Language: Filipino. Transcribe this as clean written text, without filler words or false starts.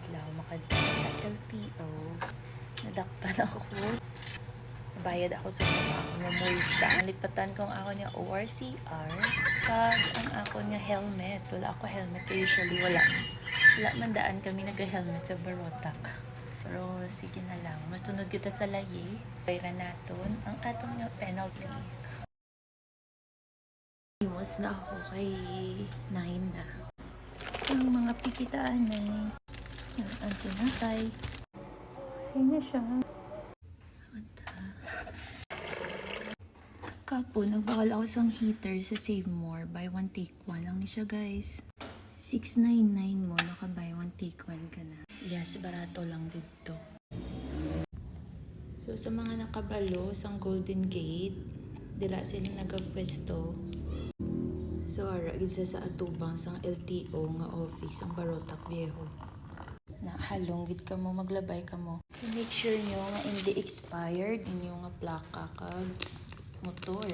adlaw makadto sa LTO. Nadakpan ako. Bayad ako sa mga ako nga multa. Ang lipatan kong ako nga ORCR kag ang ako nga helmet. Wala ako helmet kaya usually wala man daan kami nag-helmet sa Barotac. Pero sige na lang, masunod kita sa layi. Bayran naton ang atong nga penalty. Imos na ako kay 9 na. Ang mga pikitaan na ang tinatay. Ay na siya. Kapo, nagbakal ako sang heater sa Save More. Buy one take one lang ni siya guys. 699 mo, naka buy one take one ka na. Yes, barato lang dito. So sa mga nakabalo sang Golden Gate, dila sila nagapwesto. So ara gisa sa atubang sang LTO nga office ang Barotac Viejo. Nahalong gid ka mo, maglabay ka mo. So make sure nyo nga hindi expired inyo nga plaka kag motor.